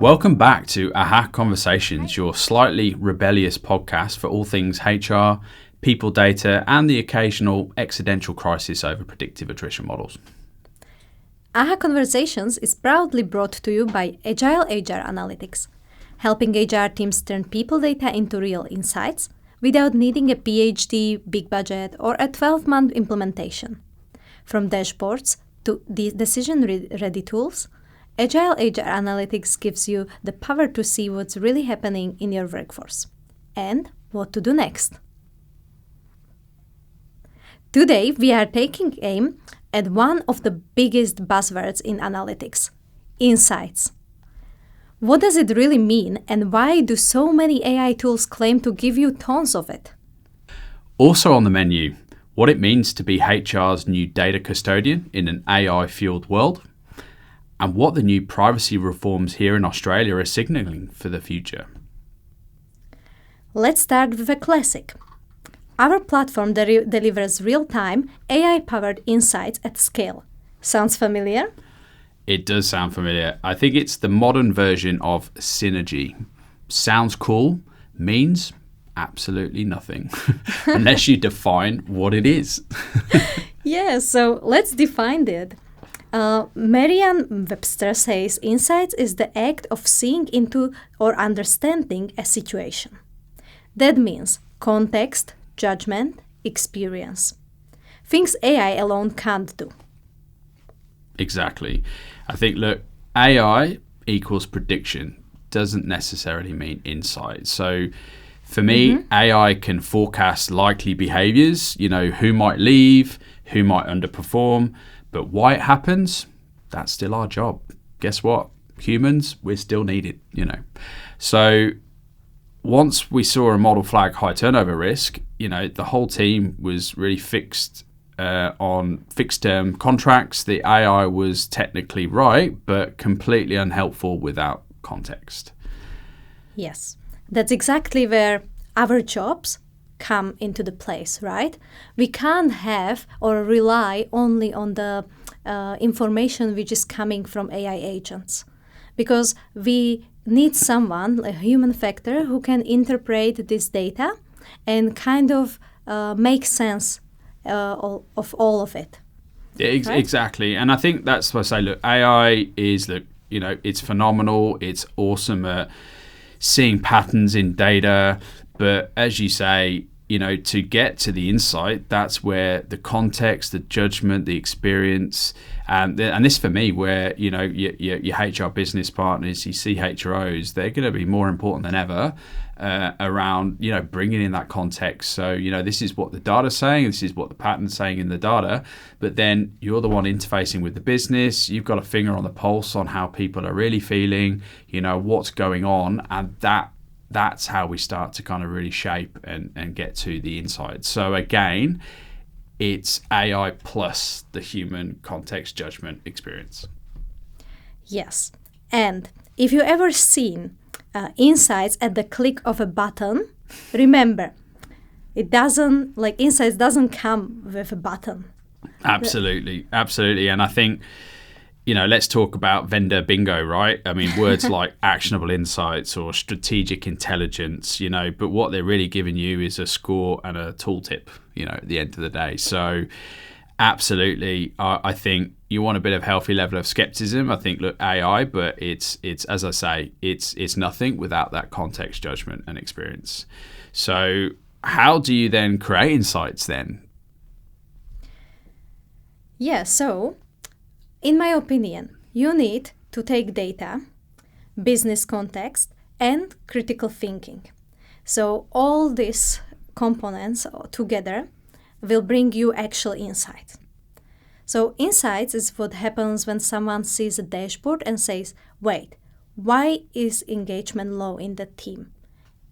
Welcome back to AHA Conversations, your slightly rebellious podcast for all things HR, people data, and the occasional existential crisis over predictive attrition models. AHA Conversations is proudly brought to you by Agile HR Analytics, helping HR teams turn people data into real insights without needing a PhD, big budget, or a 12-month implementation. From dashboards to the decision-ready tools, Agile HR Analytics gives you the power to see what's really happening in your workforce and what to do next. Today, we are taking aim at one of the biggest buzzwords in analytics, insights. What does it really mean, and why do so many AI tools claim to give you tons of it? Also on the menu, what it means to be HR's new data custodian in an AI-fueled world, and what the new privacy reforms here in Australia are signalling for the future. Let's start with a classic. Our platform delivers real-time, AI-powered insights at scale. Sounds familiar? It does sound familiar. I think it's the modern version of synergy. Sounds cool, means absolutely nothing, unless you define what it is. Yeah, so let's define it. Merriam-Webster says insights is the act of seeing into or understanding a situation. That means context, judgment, experience. Things AI alone can't do. Exactly. I think, look, AI equals prediction doesn't necessarily mean insight. So for me, AI can forecast likely behaviors, who might leave, who might underperform, but why it happens, that's still our job. Guess what? Humans, we're still needed, So once we saw a model flag high turnover risk, the whole team was really fixed on fixed-term contracts. The AI was technically right, but completely unhelpful without context. Yes, that's exactly where our jobs come into the place, right? We can't have or rely only on the information which is coming from AI agents, because we need someone, a human factor, who can interpret this data and kind of make sense of all of it. Yeah, right? Exactly. And I think that's what I say, look, AI is, it's phenomenal. It's awesome at seeing patterns in data. But as you say, to get to the insight, that's where the context, the judgment, the experience, and this for me, where your HR business partners, your CHROs, they're going to be more important than ever around bringing in that context. So this is what the data's saying, this is what the pattern's saying in the data, but then you're the one interfacing with the business. You've got a finger on the pulse on how people are really feeling, what's going on, and that's how we start to kind of really shape and get to the insights. So again, it's AI plus the human context, judgment, experience. Yes. And if you ever seen insights at the click of a button, remember, insights doesn't come with a button. Absolutely. And I think, let's talk about vendor bingo, right? I mean, words like actionable insights or strategic intelligence, but what they're really giving you is a score and a tooltip, at the end of the day. So absolutely, I think you want a bit of healthy level of skepticism. I think, look, AI, but it's as I say, it's nothing without that context, judgment, and experience. So how do you then create insights then? Yeah, so in my opinion, you need to take data, business context, and critical thinking. So all these components together will bring you actual insight. So insights is what happens when someone sees a dashboard and says, wait, why is engagement low in the team?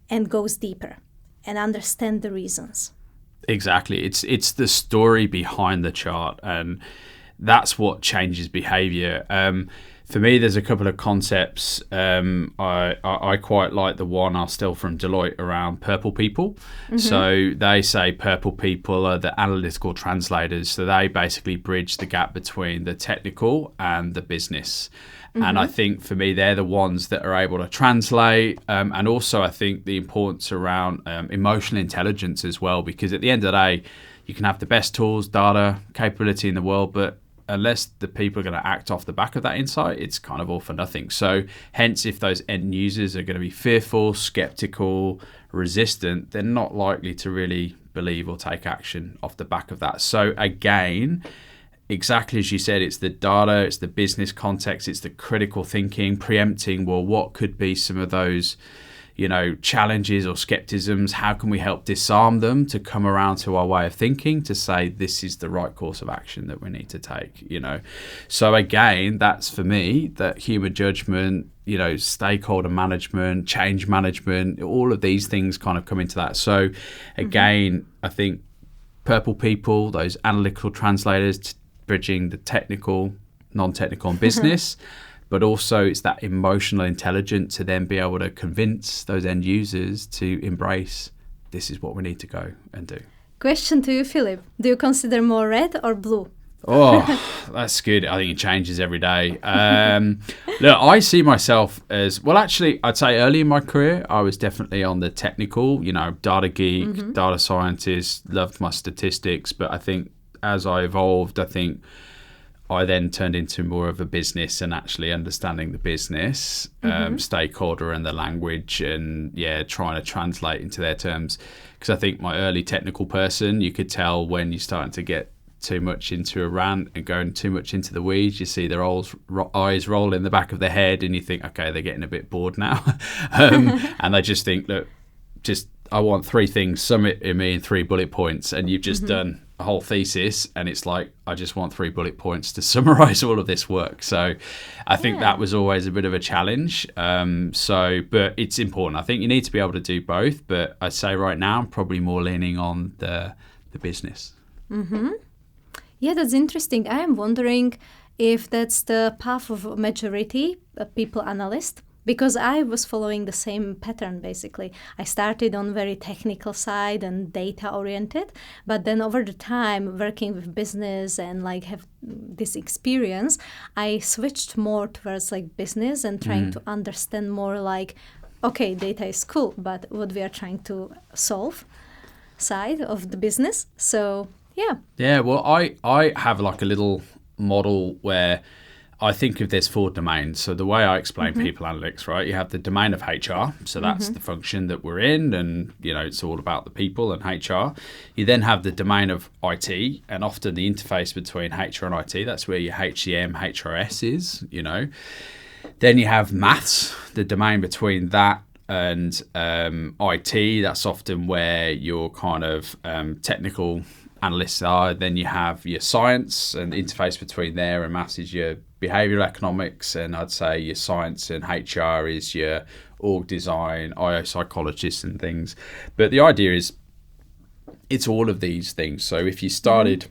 And goes deeper and understand the reasons. Exactly. It's the story behind the chart, and that's what changes behavior. For me, there's a couple of concepts. I quite like the one I'll steal from Deloitte around purple people. So they say purple people are the analytical translators. So they basically bridge the gap between the technical and the business. And I think for me, they're the ones that are able to translate. And also, I think the importance around emotional intelligence as well, because at the end of the day, you can have the best tools, data, capability in the world, but unless the people are going to act off the back of that insight, it's kind of all for nothing. So hence, if those end users are going to be fearful, skeptical, resistant, they're not likely to really believe or take action off the back of that. So again, exactly as you said, it's the data, it's the business context, it's the critical thinking, preempting, well, what could be some of those, challenges or skepticisms? How can we help disarm them to come around to our way of thinking to say this is the right course of action that we need to take, So again, that's for me, that human judgment, stakeholder management, change management, all of these things kind of come into that. So again, I think purple people, those analytical translators, bridging the technical, non-technical and business, but also it's that emotional intelligence to then be able to convince those end users to embrace this is what we need to go and do. Question to you, Philip. Do you consider more red or blue? Oh, that's good. I think it changes every day. Look, I see myself as, well, actually, I'd say early in my career, I was definitely on the technical, data geek, data scientist, loved my statistics. But I think as I evolved, I then turned into more of a business and actually understanding the business, stakeholder and the language and, trying to translate into their terms. Because I think my early technical person, you could tell when you're starting to get too much into a rant and going too much into the weeds, you see their eyes roll in the back of their head and you think, okay, they're getting a bit bored now. And they just think, look, I want 3 things, sum it in me in 3 bullet points, and you've just done a whole thesis, and it's like, I just want 3 bullet points to summarize all of this work. So I think that was always a bit of a challenge. But it's important. I think you need to be able to do both, but I'd say right now I'm probably more leaning on the business. Yeah, that's interesting. I am wondering if that's the path of majority people analyst, because I was following the same pattern, basically. I started on very technical side and data oriented, but then over the time working with business and have this experience, I switched more towards business and trying to understand more okay, data is cool, but what we are trying to solve side of the business. So yeah, well, I have a little model where I think of there's 4 domains. So the way I explain people analytics, right, you have the domain of HR. So that's the function that we're in, and it's all about the people and HR. You then have the domain of IT, and often the interface between HR and IT, that's where your HCM, HRS is, Then you have maths, the domain between that and IT. That's often where your kind of technical analysts are. Then you have your science, and the interface between there and maths is your behavioral economics, and I'd say your science and HR is your org design, IO psychologists and things. But the idea is it's all of these things. So if you started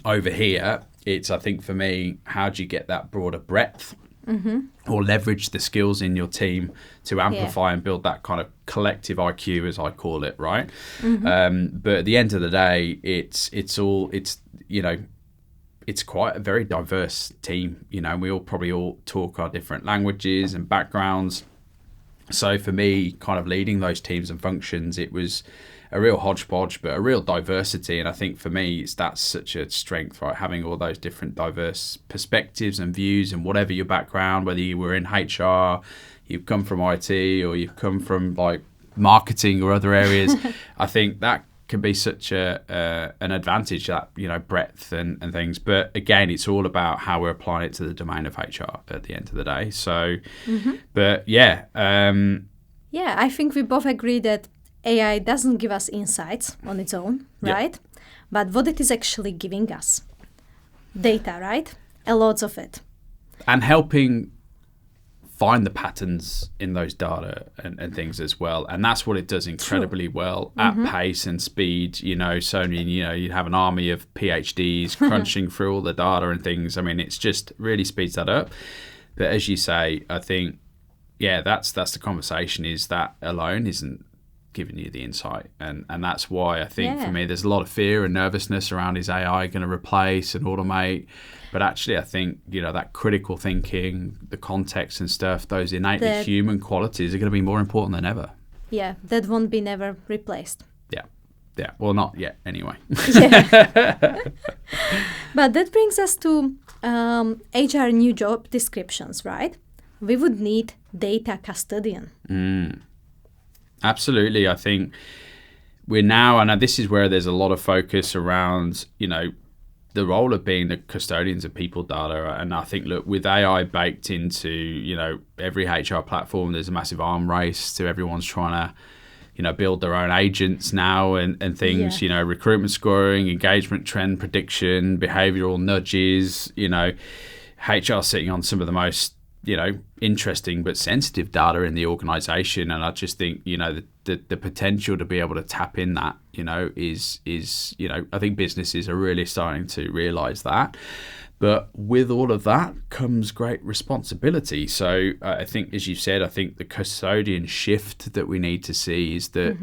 over here, it's, I think for me, how do you get that broader breadth or leverage the skills in your team to amplify and build that kind of collective IQ, as I call it, right? But at the end of the day, it's quite a very diverse team, we all probably talk our different languages and backgrounds. So for me, kind of leading those teams and functions, it was a real hodgepodge, but a real diversity. And I think for me, that's such a strength, right? Having all those different diverse perspectives and views, and whatever your background, whether you were in HR, you've come from IT, or you've come from marketing or other areas, I think that can be such an advantage, that breadth and things. But again, it's all about how we're applying it to the domain of HR at the end of the day. So but I think we both agree that AI doesn't give us insights on its own, right? But what it is actually giving us, data, right? A lot of it, and helping find the patterns in those data and things as well. And that's what it does incredibly well at pace and speed. So you have an army of PhDs crunching through all the data and things. I mean, it's just really speeds that up. But as you say, I think, that's the conversation, is that alone isn't giving you the insight. And that's why I think for me, there's a lot of fear and nervousness around, is AI going to replace and automate? But actually, I think, that critical thinking, the context and stuff, those innately human qualities are going to be more important than ever. Yeah, that won't be never replaced. Yeah. Well, not yet anyway. But that brings us to HR new job descriptions, right? We would need data custodian. Absolutely. I think we're now, and this is where there's a lot of focus around, the role of being the custodians of people data. And I think, look, with AI baked into, every HR platform, there's a massive arm race to everyone's trying to, build their own agents now and things, recruitment scoring, engagement trend prediction, behavioral nudges, HR sitting on some of the most, interesting but sensitive data in the organization. And I just think, the potential to be able to tap in that, is I think businesses are really starting to realize that. But with all of that comes great responsibility. So I think, as you said, I think the custodian shift that we need to see is that,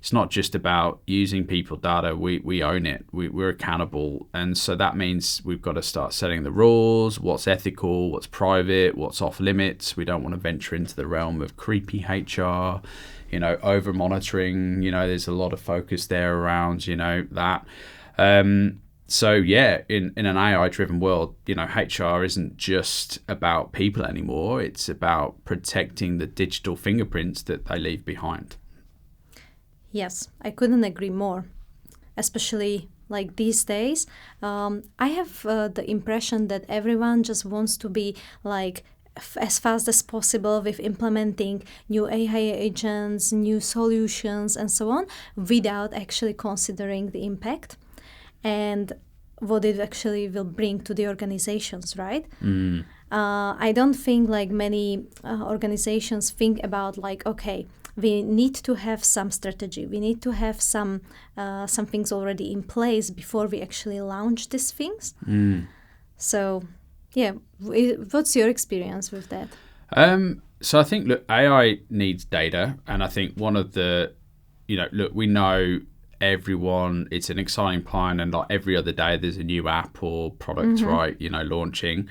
it's not just about using people data. We own it. We're accountable. And so that means we've got to start setting the rules, what's ethical, what's private, what's off limits. We don't want to venture into the realm of creepy HR, over monitoring. There's a lot of focus there around, that. So in an AI-driven world, HR isn't just about people anymore. It's about protecting the digital fingerprints that they leave behind. Yes, I couldn't agree more. Especially like these days, I have the impression that everyone just wants to be like as fast as possible with implementing new AI agents, new solutions, and so on, without actually considering the impact and what it actually will bring to the organizations, right? I don't think like many organizations think about like, okay, we need to have some strategy. We need to have some things already in place before we actually launch these things. So, what's your experience with that? So I think, look, AI needs data. And I think one of the, we know everyone, it's an exciting plan, and like every other day there's a new app or product, right, launching.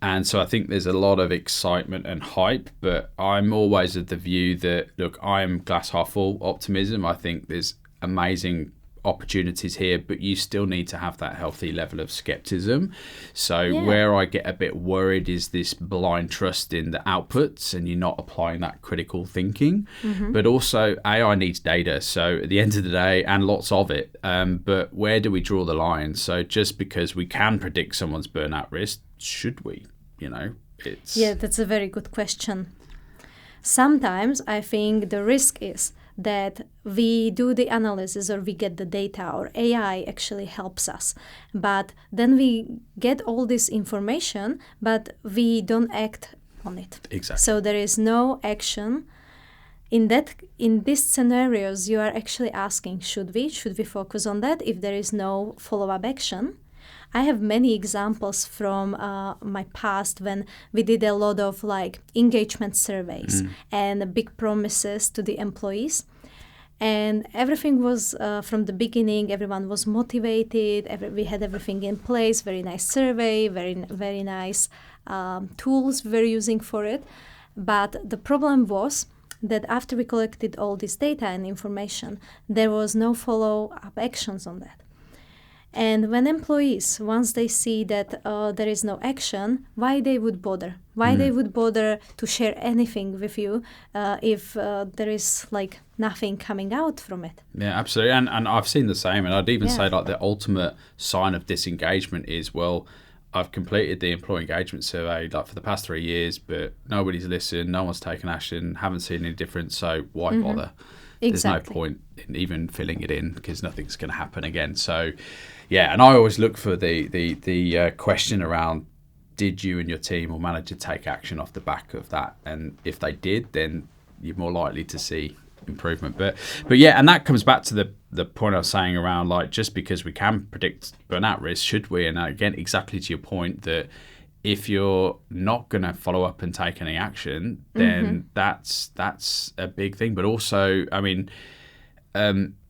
And so I think there's a lot of excitement and hype, but I'm always of the view that, look, I'm glass half full optimism. I think there's amazing opportunities here, but you still need to have that healthy level of skepticism. So where I get a bit worried is this blind trust in the outputs, and you're not applying that critical thinking. But also AI needs data. So at the end of the day, and lots of it, but where do we draw the line? So just because we can predict someone's burnout risk, should we? That's a very good question. Sometimes I think the risk is that we do the analysis or we get the data or AI actually helps us. But then we get all this information, but we don't act on it. Exactly. So there is no action. In these scenarios, you are actually asking, should we focus on that if there is no follow-up action? I have many examples from my past when we did a lot of like engagement surveys and big promises to the employees. And everything was from the beginning, everyone was motivated, we had everything in place, very nice survey, very, very nice tools we were using for it. But the problem was that after we collected all this data and information, there was no follow-up actions on that. And when employees, once they see that there is no action, why they would bother? Why they would bother to share anything with you if there is like nothing coming out from it? Yeah, absolutely. And I've seen the same. And I'd even say like the ultimate sign of disengagement is, well, I've completed the employee engagement survey like for the past 3 years, but nobody's listened, no one's taken action, haven't seen any difference, so why bother? Exactly. There's no point in even filling it in because nothing's going to happen again. So, yeah, and I always look for the question around, did you and your team or manager take action off the back of that? And if they did, then you're more likely to see improvement. But yeah, and that comes back to the point I was saying around, like, just because we can predict burnout risk, should we? And again, exactly to your point, that if you're not going to follow up and take any action, then that's a big thing. But also, I mean,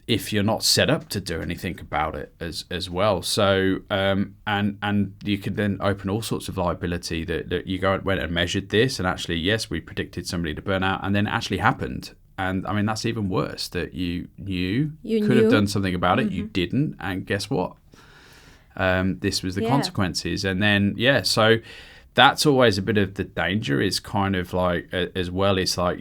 if you're not set up to do anything about it as well. So, and you can then open all sorts of liability that you went and measured this, and actually, yes, we predicted somebody to burn out, and then it actually happened. And I mean, that's even worse, that you could have done something about it, you didn't, and guess what? This was the consequences. And then, so that's always a bit of the danger, is kind of like, as well, it's like,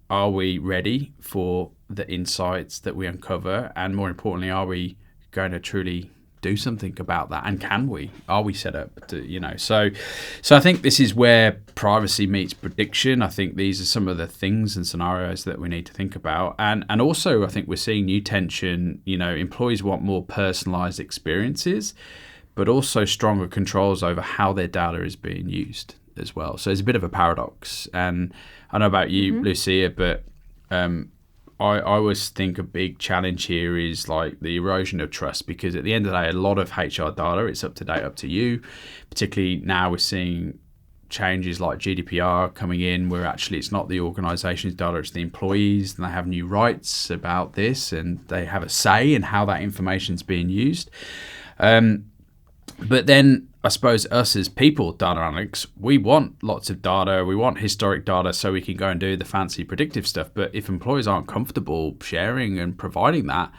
are we ready for the insights that we uncover? And more importantly, are we going to truly do something about that? And are we set up to, so I think this is where privacy meets prediction. I think these are some of the things and scenarios that we need to think about. And also, I think we're seeing new tension. Employees want more personalized experiences, but also stronger controls over how their data is being used as well. So it's a bit of a paradox. And I don't know about you, Lucia, but I always think a big challenge here is like the erosion of trust, because at the end of the day, a lot of HR data, it's up to date, up to you. Particularly now we're seeing changes like GDPR coming in, where actually it's not the organization's data, it's the employees, and they have new rights about this, and they have a say in how that information is being used. But then I suppose us as people, data analytics, we want lots of data. We want historic data so we can go and do the fancy predictive stuff. But if employees aren't comfortable sharing and providing that,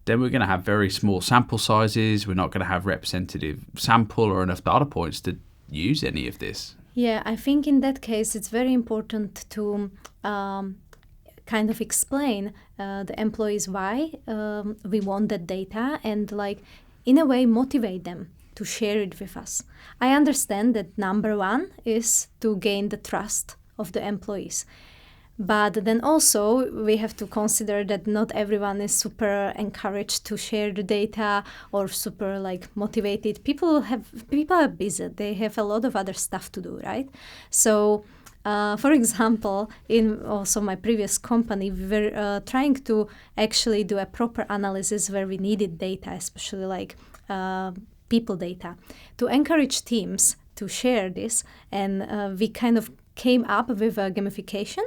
then we're going to have very small sample sizes. We're not going to have representative sample or enough data points to use any of this. Yeah, I think in that case, it's very important to kind of explain the employees why we want that data, and like in a way motivate them to share it with us. I understand that number one is to gain the trust of the employees. But then also we have to consider that not everyone is super encouraged to share the data or super like motivated. People are busy. They have a lot of other stuff to do, right? So for example, in also my previous company, we were trying to actually do a proper analysis where we needed data, especially like people data, to encourage teams to share this. And we kind of came up with a gamification,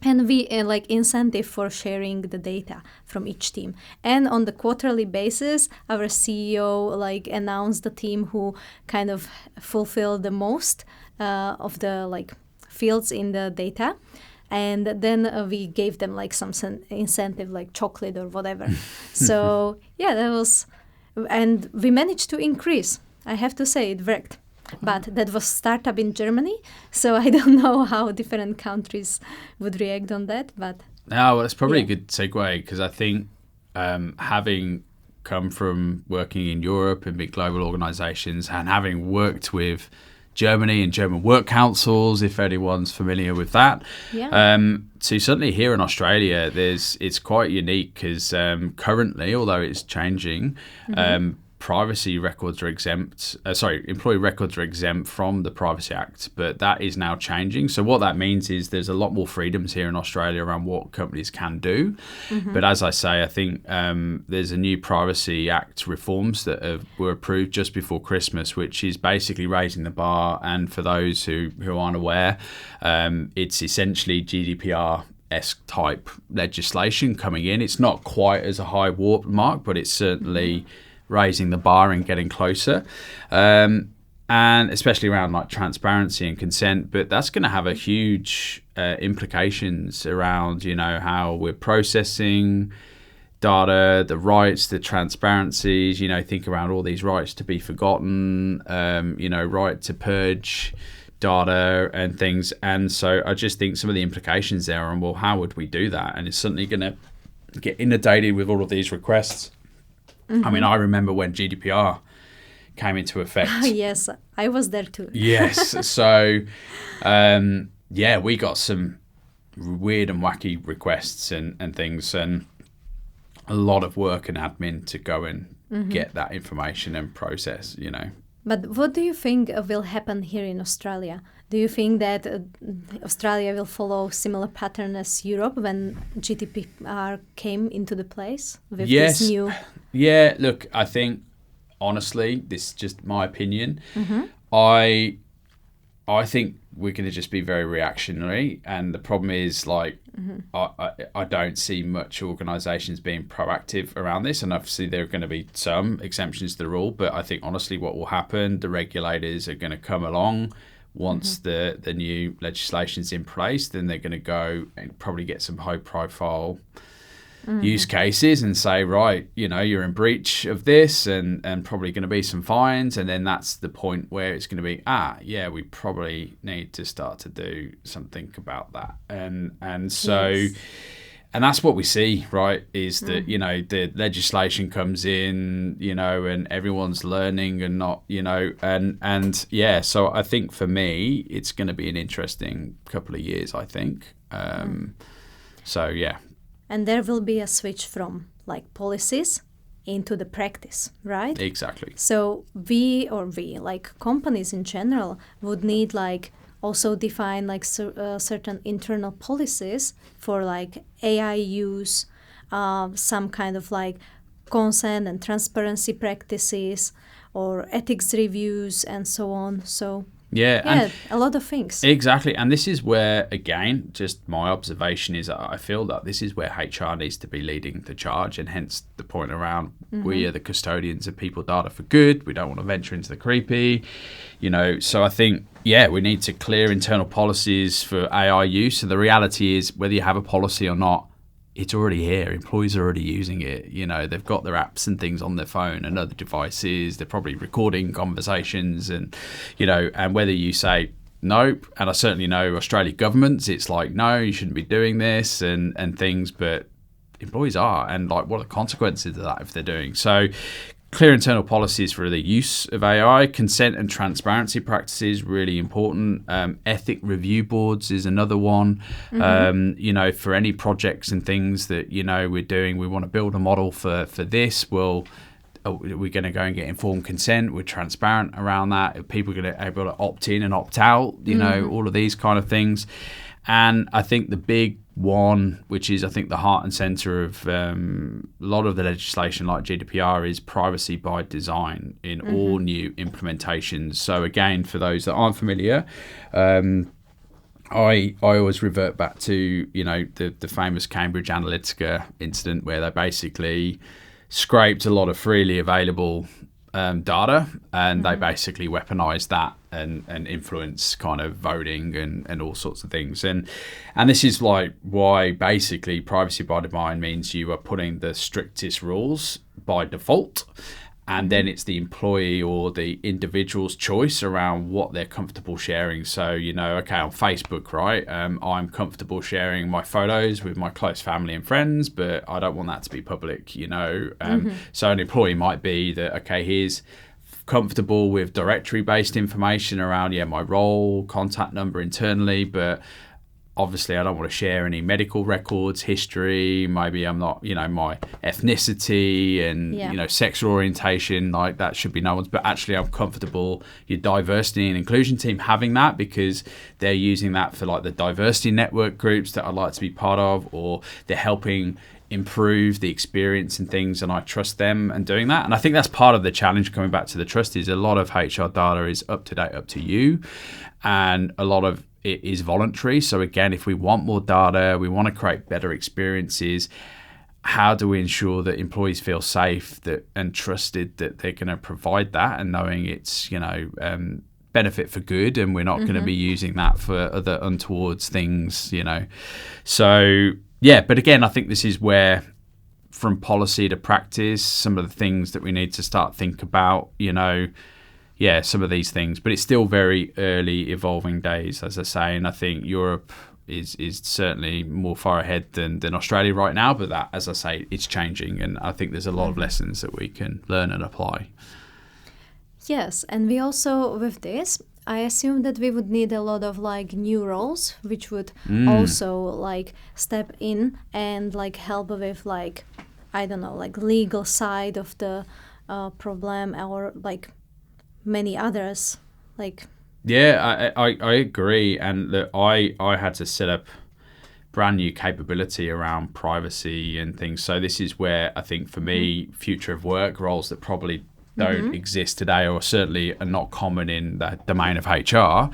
and we like incentive for sharing the data from each team. And on the quarterly basis, our CEO like announced the team who kind of fulfilled the most of the like fields in the data. And then we gave them like some incentive, like chocolate or whatever. So yeah, that was, and we managed to increase. I have to say it worked. But that was startup in Germany, so I don't know how different countries would react on that. But well, it's probably a good segue, because I think having come from working in Europe in big global organizations, and having worked with Germany and German work councils, if anyone's familiar with that, so certainly here in Australia, it's quite unique, because currently, although it's changing, privacy records are exempt. Employee records are exempt from the Privacy Act, but that is now changing. So what that means is there's a lot more freedoms here in Australia around what companies can do. But as I say, I think there's a new Privacy Act reforms that were approved just before Christmas, which is basically raising the bar. And for those who aren't aware, it's essentially GDPR-esque type legislation coming in. It's not quite as a high watermark, but it's certainly raising the bar and getting closer, and especially around like transparency and consent. But that's going to have a huge implications around how we're processing data, the rights, the transparencies. Think around all these rights to be forgotten, right to purge data and things. And so I just think some of the implications there are, well, how would we do that? And it's certainly going to get inundated with all of these requests. I mean, I remember when GDPR came into effect. Yes, I was there too. Yes. So, we got some weird and wacky requests and things, and a lot of work and admin to go and get that information and process, But what do you think will happen here in Australia? Do you think that Australia will follow similar pattern as Europe when GDPR came into the place with Yes. this new? Yeah, look, I think, honestly, this is just my opinion. I think we're going to just be very reactionary, and the problem is, like, I don't see much organisations being proactive around this, and obviously there are going to be some exemptions to the rule, but I think honestly what will happen, the regulators are going to come along once the new legislation's in place, then they're going to go and probably get some high profile use cases and say, right, you know, you're in breach of this, and probably going to be some fines, and then that's the point where it's going to be, yeah, we probably need to start to do something about that, and so, and that's what we see, right, is that, you know, the legislation comes in, you know, and everyone's learning and not, you know, and yeah, so I think for me, it's going to be an interesting couple of years, I think. So, yeah. And there will be a switch from like policies into the practice, right? Exactly. So we, like companies in general, would need like also define like certain internal policies for like AI use, some kind of like consent and transparency practices or ethics reviews and so on. So yeah, and a lot of things. Exactly. And this is where, again, just my observation is I feel that this is where HR needs to be leading the charge, and hence the point around we are the custodians of people data for good. We don't want to venture into the creepy, you know. So I think, yeah, we need to clear internal policies for AI use. And the reality is, whether you have a policy or not, it's already here. Employees are already using it. You know, they've got their apps and things on their phone and other devices. They're probably recording conversations, and, you know, and whether you say nope, and I certainly know Australian governments, it's like, no, you shouldn't be doing this and things, but employees are, and like, what are the consequences of that if they're doing? So clear internal policies for the use of AI, consent and transparency practices, really important. Ethic review boards is another one. You know, for any projects and things that, you know, we're doing, we want to build a model for this. Well, we're going to go and get informed consent. We're transparent around that. If people are going to be able to opt in and opt out, you know, all of these kind of things. And I think the big one, which is I think the heart and center of a lot of the legislation like GDPR, is privacy by design in all new implementations. So again, for those that aren't familiar, I always revert back to, you know, the famous Cambridge Analytica incident, where they basically scraped a lot of freely available data, and they basically weaponized that and influence kind of voting and all sorts of things. And this is like why basically privacy by design means you are putting the strictest rules by default, and then it's the employee or the individual's choice around what they're comfortable sharing. So, you know, okay, on Facebook, right, I'm comfortable sharing my photos with my close family and friends, but I don't want that to be public, you know. So an employee might be that, okay, here's comfortable with directory-based information around, my role, contact number internally, but obviously I don't want to share any medical records, history, maybe I'm not, you know, my ethnicity and, you know, sexual orientation, like that should be no one's, but actually I'm comfortable your diversity and inclusion team having that, because they're using that for like the diversity network groups that I'd like to be part of, or they're helping improve the experience and things, and I trust them and doing that. And I think that's part of the challenge, coming back to the trust, is a lot of HR data is up to date, up to you, and a lot of it is voluntary. So again, if we want more data, we want to create better experiences, how do we ensure that employees feel safe and trusted that they're going to provide that, and knowing it's, you know, benefit for good, and we're not going to be using that for other untoward things, you know. So yeah, but again, I think this is where, from policy to practice, some of the things that we need to start think about, you know, some of these things, but it's still very early evolving days, as I say, and I think Europe is certainly more far ahead than Australia right now, but that, as I say, it's changing, and I think there's a lot of lessons that we can learn and apply. Yes, and we also, with this, I assume that we would need a lot of like new roles, which would also like step in and like help with like, I don't know, like legal side of the problem, or like many others. Yeah, I agree. And look, I had to set up brand new capability around privacy and things. So this is where I think for me, future of work roles that probably don't exist today, or certainly are not common in the domain of HR,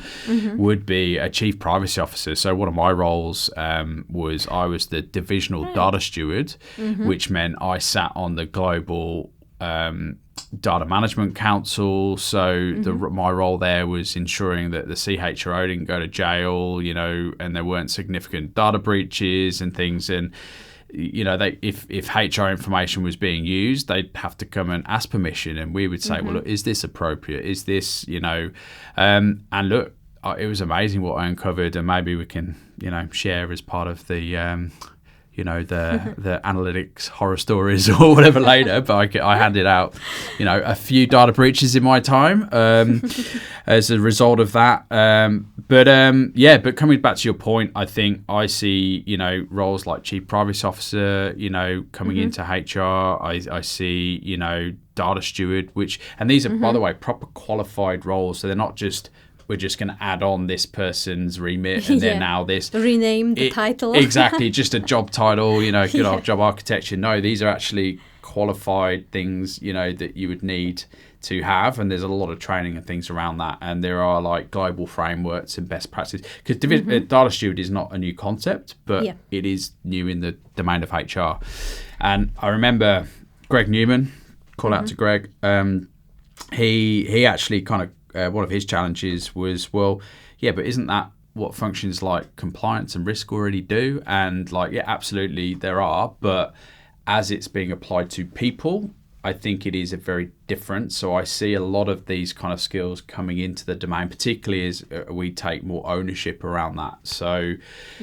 would be a chief privacy officer. So one of my roles was I was the divisional data steward, which meant I sat on the global data management council. So my role there was ensuring that the CHRO didn't go to jail, and there weren't significant data breaches and things. And if HR information was being used, they'd have to come and ask permission, and we would say, well, look, is this appropriate? Is this, and look, it was amazing what I uncovered, and maybe we can, share as part of the, the analytics horror stories or whatever later. But I handed out, a few data breaches in my time as a result of that. But coming back to your point, I think I see, roles like chief privacy officer, coming into HR. I see, data steward, and these are, by the way, proper qualified roles. So they're not just, we're just going to add on this person's remit and then now this. Rename the title. Exactly, just a job title, good old job architecture. No, these are actually qualified things, that you would need to have. And there's a lot of training and things around that. And there are like global frameworks and best practices. Because data steward is not a new concept, but it is new in the domain of HR. And I remember Greg Newman, call out to Greg, he actually kind of, one of his challenges was, but isn't that what functions like compliance and risk already do? And absolutely there are, but as it's being applied to people, I think it is a very different. So I see a lot of these kind of skills coming into the domain, particularly as we take more ownership around that. So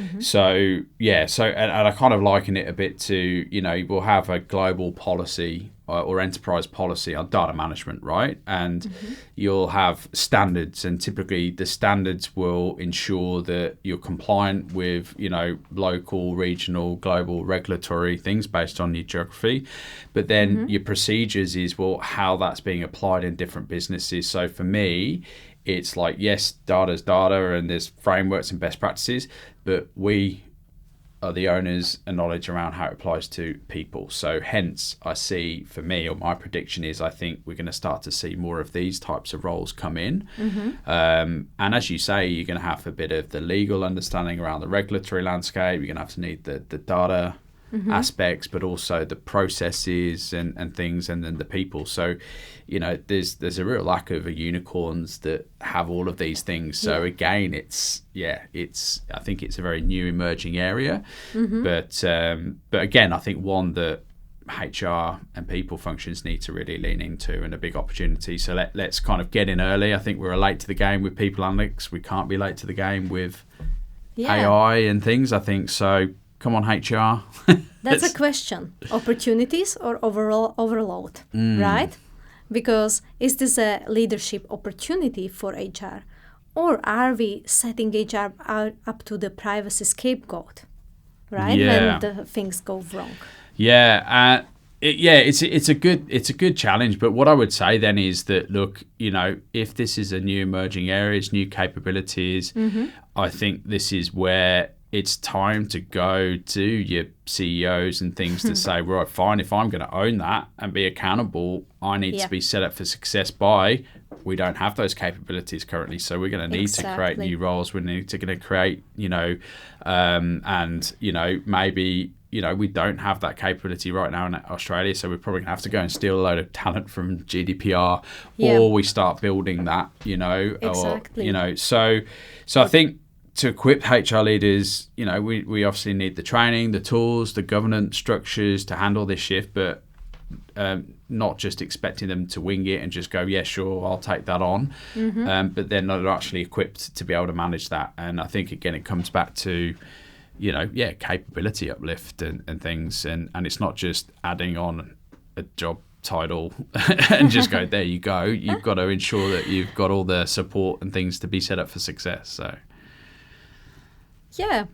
and I kind of liken it a bit to, we'll have a global policy or enterprise policy on data management, right? And you'll have standards, and typically the standards will ensure that you're compliant with, local, regional, global regulatory things based on your geography. But then your procedures is, how that's being applied in different businesses. So for me, it's like, yes, data's data and there's frameworks and best practices, but we are the owners and knowledge around how it applies to people. So hence I see, for me, or my prediction is, I think we're going to start to see more of these types of roles come in. And as you say, you're going to have a bit of the legal understanding around the regulatory landscape. You're going to have to need the data aspects, but also the processes and things, and then the people. So, there's a real lack of unicorns that have all of these things. So again, I think it's a very new emerging area. But again, I think one that HR and people functions need to really lean into, and a big opportunity. So let's kind of get in early. I think we're late to the game with people analytics. We can't be late to the game with AI and things, I think. So come on, HR. That's a question. Opportunities or overall overload, right? Because is this a leadership opportunity for HR? Or are we setting HR up to the privacy scapegoat, right? When the things go wrong. Yeah, it's a good challenge. But what I would say then is that, look, if this is a new emerging area, it's new capabilities, I think this is where it's time to go to your CEOs and things to say, right, fine, if I'm going to own that and be accountable, I need to be set up for success by, we don't have those capabilities currently. So we're going to need to create new roles. We're going to create, maybe, we don't have that capability right now in Australia. So we're probably going to have to go and steal a load of talent from GDPR, or we start building that, or, so I think, to equip HR leaders, we obviously need the training, the tools, the governance structures to handle this shift, but not just expecting them to wing it and just go, yeah, sure, I'll take that on. But they're not actually equipped to be able to manage that. And I think, again, it comes back to, capability uplift and things. And it's not just adding on a job title and just go, there you go. You've got to ensure that you've got all the support and things to be set up for success. So. Yeah,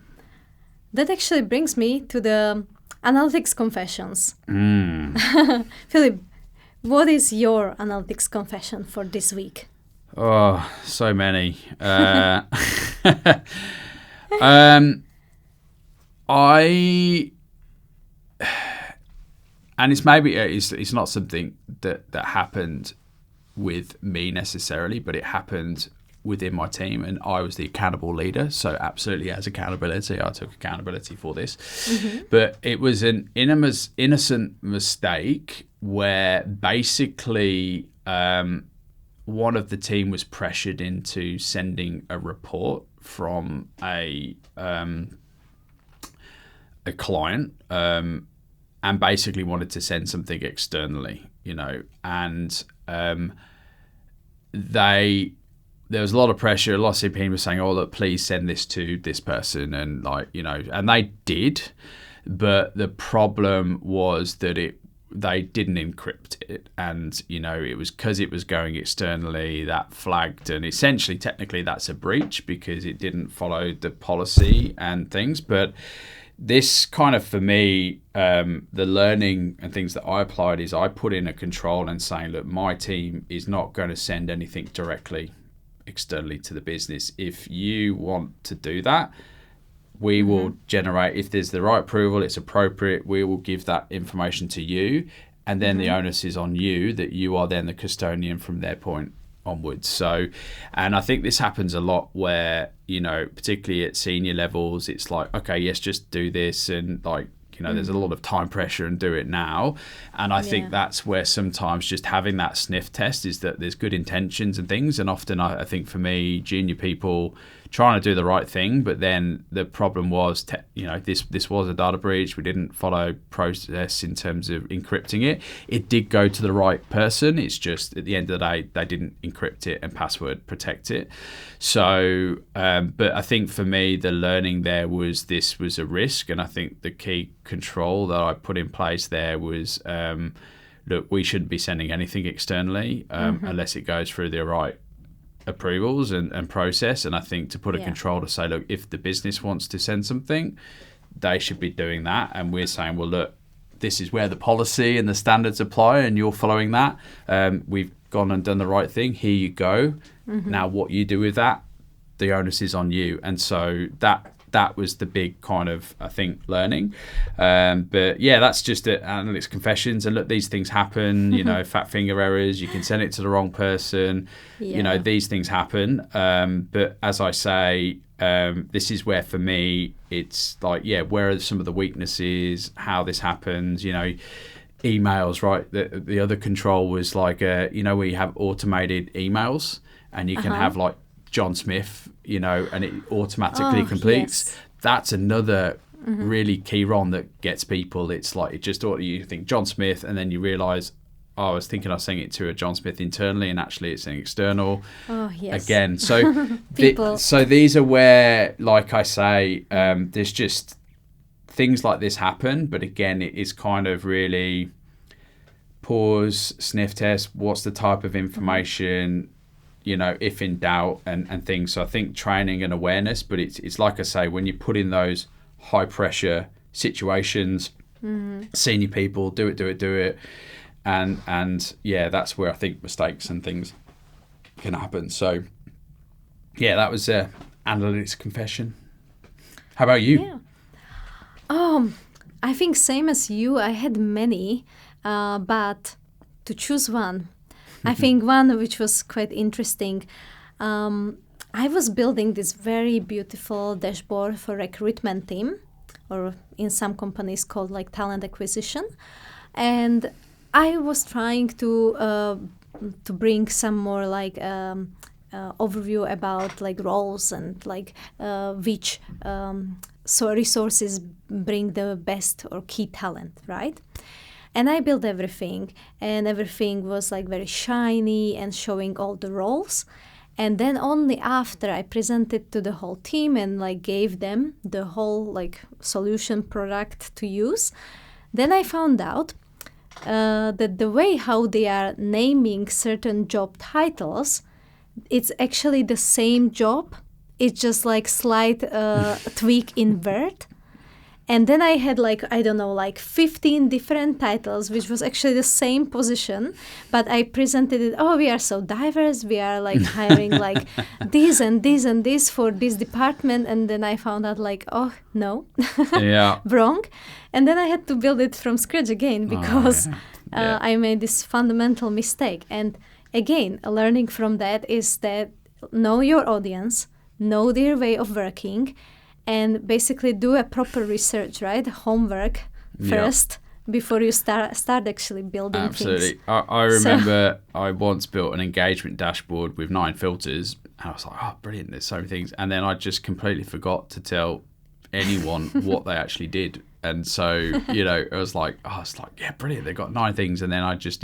that actually brings me to the analytics confessions. Philip, what is your analytics confession for this week? Oh, so many. And it's not something that happened with me necessarily, but it happened within my team, and I was the accountable leader. So absolutely, as accountability, I took accountability for this. But it was an innocent mistake where basically one of the team was pressured into sending a report from a client, and basically wanted to send something externally, and there was a lot of pressure. A lot of CPM was saying, "Oh, look, please send this to this person," and and they did, but the problem was that they didn't encrypt it, and it was because it was going externally that flagged, and essentially, technically, that's a breach because it didn't follow the policy and things, but. This kind of, for me, the learning and things that I applied is I put in a control and saying, look, my team is not going to send anything directly externally to the business. If you want to do that, we will generate, if there's the right approval, it's appropriate, we will give that information to you. And then the onus is on you that you are then the custodian from their point onwards. So, and I think this happens a lot where, particularly at senior levels, it's like, okay, yes, just do this. And there's a lot of time pressure and do it now. And I think that's where sometimes just having that sniff test is that there's good intentions and things. And often I think for me, junior people trying to do the right thing, but then the problem was, this was a data breach. We didn't follow process in terms of encrypting it. It did go to the right person. It's just at the end of the day, they didn't encrypt it and password protect it. So, but I think for me, the learning there was this was a risk. And I think the key control that I put in place there was, look, we shouldn't be sending anything externally unless it goes through the right approvals and process. And I think to put a control to say, look, if the business wants to send something, they should be doing that. And we're saying, well, look, this is where the policy and the standards apply and you're following that. We've gone and done the right thing. Here you go. Now what you do with that, the onus is on you. And so that was the big kind of, I think, learning. But yeah, that's just it. Analytics confessions. And look, these things happen, fat finger errors. You can send it to the wrong person. These things happen. But as I say, this is where for me, it's like, where are some of the weaknesses, how this happens, emails, right? The other control was like, we have automated emails and you can have like John Smith, and it automatically completes. Yes. That's another really key RON that gets people. It's like, you think John Smith and then you realize, I was thinking I was saying it to a John Smith internally and actually it's an external. Oh, yes. Again, so so these are where, like I say, there's just things like this happen. But again, it is kind of really pause, sniff test. What's the type of information? If in doubt and things. So I think training and awareness, but it's like I say, when you put in those high pressure situations, senior people, do it. And that's where I think mistakes and things can happen. So that was analytics confession. How about you? I think same as you. I had many, but to choose one, I think one which was quite interesting. I was building this very beautiful dashboard for recruitment team, or in some companies called like talent acquisition, and I was trying to bring some more like overview about like roles and like which resources bring the best or key talent, right? And I built everything, and everything was like very shiny and showing all the roles. And then only after I presented to the whole team and like gave them the whole like solution product to use, then I found out that the way how they are naming certain job titles, it's actually the same job. It's just like slight tweak in Word. And then I had like, I don't know, like 15 different titles, which was actually the same position. But I presented it, oh, we are so diverse. We are like hiring like this and this and this for this department. And then I found out like, oh, no, Yeah. wrong. And then I had to build it from scratch again because I made this fundamental mistake. And again, learning from that is that know your audience, know their way of working, and basically do a proper research, right? Homework first before you start actually building Absolutely. things. I remember I once built an engagement dashboard with 9 filters, and I was like, oh, brilliant, there's so many things. And then I just completely forgot to tell anyone what they actually did. And so, you know, it was like, oh, it's like, yeah, brilliant, they've got 9 things. And then I just,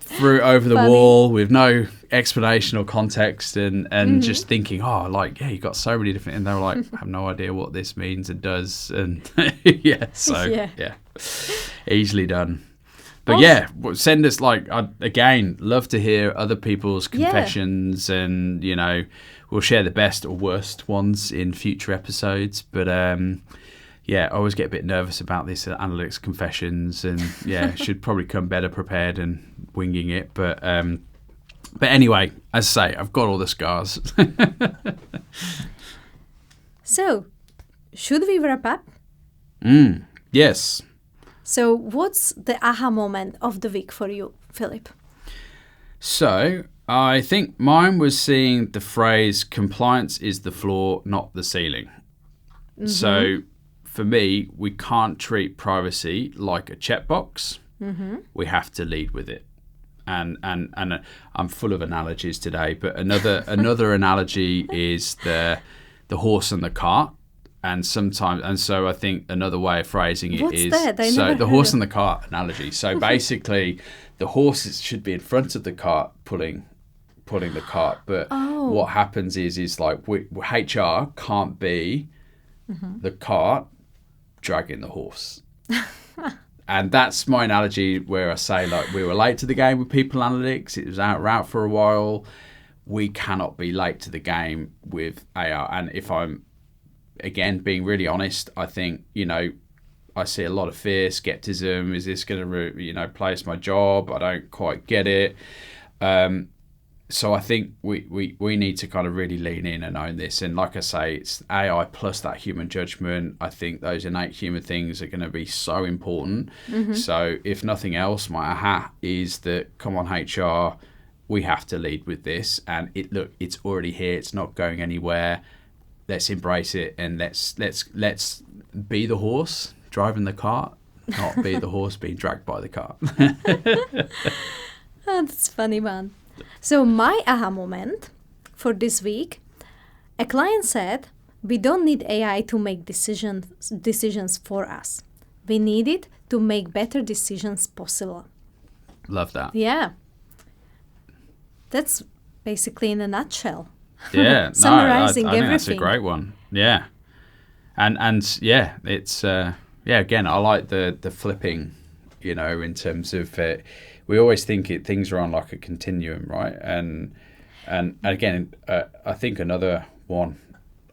threw it over the wall with no explanation or context, and just thinking, oh, like, yeah, you got so many different, and they were like, I have no idea what this means and does, and easily done. But send us, like, again, love to hear other people's confessions, and, you know, we'll share the best or worst ones in future episodes. But I always get a bit nervous about this analytics confessions, and should probably come better prepared and winging it. But anyway, as I say, I've got all the scars. So, should we wrap up? Yes. So, what's the aha moment of the week for you, Philip? So, I think mine was seeing the phrase, compliance is the floor, not the ceiling. So, for me, we can't treat privacy like a checkbox. We have to lead with it. And I'm full of analogies today, but another analogy is the horse and the cart. And so I think another way of phrasing it is the horse and the cart analogy. So basically, the horse should be in front of the cart pulling the cart, but what happens is like HR can't be the cart dragging the horse. And that's my analogy, where I say, like, we were late to the game with people analytics. It was out for a while. We cannot be late to the game with AR. And if I'm, again, being really honest, I think, you know, I see a lot of fear, skepticism. Is this going to, place my job? I don't quite get it. So I think we need to kind of really lean in and own this. And like I say, it's AI plus that human judgment. I think those innate human things are going to be so important. So if nothing else, my aha is that, come on, HR, we have to lead with this. And it's already here. It's not going anywhere. Let's embrace it, and let's be the horse driving the cart, not be the horse being dragged by the cart. Oh, that's funny, man. So my aha moment for this week, a client said, we don't need AI to make decisions for us. We need it to make better decisions possible. Love that. Yeah. That's basically in a nutshell. Yeah. Summarizing I think everything. That's a great one. Yeah. And yeah, it's, again, I like the flipping, in terms of, we always think things are on like a continuum, right? And again, I think another one,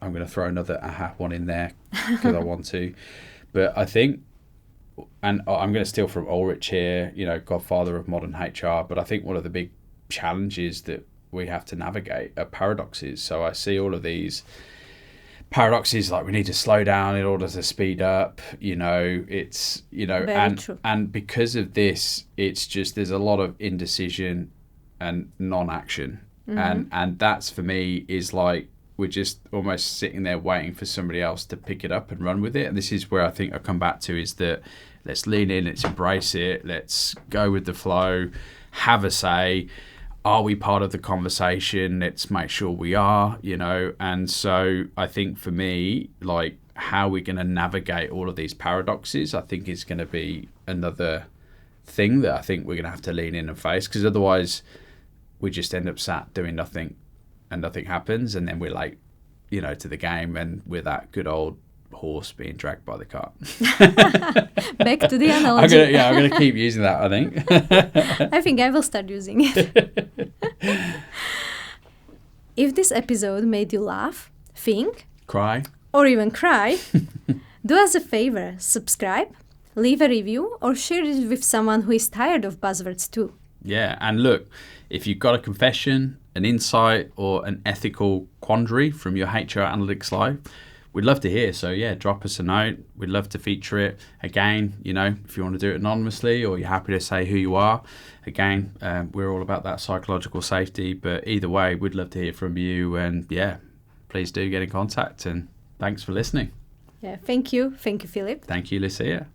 I'm going to throw another aha one in there because I want to, but I think, and I'm going to steal from Ulrich here, godfather of modern HR, but I think one of the big challenges that we have to navigate are paradoxes. So I see all of these paradoxes, like we need to slow down in order to speed up, it's, and because of this, it's just, there's a lot of indecision and non-action. And that's, for me, is like, we're just almost sitting there waiting for somebody else to pick it up and run with it. And this is where I think I come back to, is that let's lean in, let's embrace it, let's go with the flow, have a say. Are we part of the conversation? Let's make sure we are, And so I think for me, like, how we're going to navigate all of these paradoxes, I think is going to be another thing that I think we're going to have to lean in and face, because otherwise we just end up sat doing nothing and nothing happens. And then we're late, to the game, and we're that good old horse being dragged by the cart. Back to the analogy. I'm going to keep using that, I think. I think I will start using it. If this episode made you laugh, think, cry, or even cry, Do us a favor, subscribe, leave a review, or share it with someone who is tired of buzzwords too. Yeah, and look, if you've got a confession, an insight, or an ethical quandary from your HR analytics life, we'd love to hear. So yeah, drop us a note. We'd love to feature it. Again, if you want to do it anonymously or you're happy to say who you are, again, we're all about that psychological safety. But either way, we'd love to hear from you. And yeah, please do get in contact. And thanks for listening. Yeah, thank you. Thank you, Philip. Thank you, Lucia.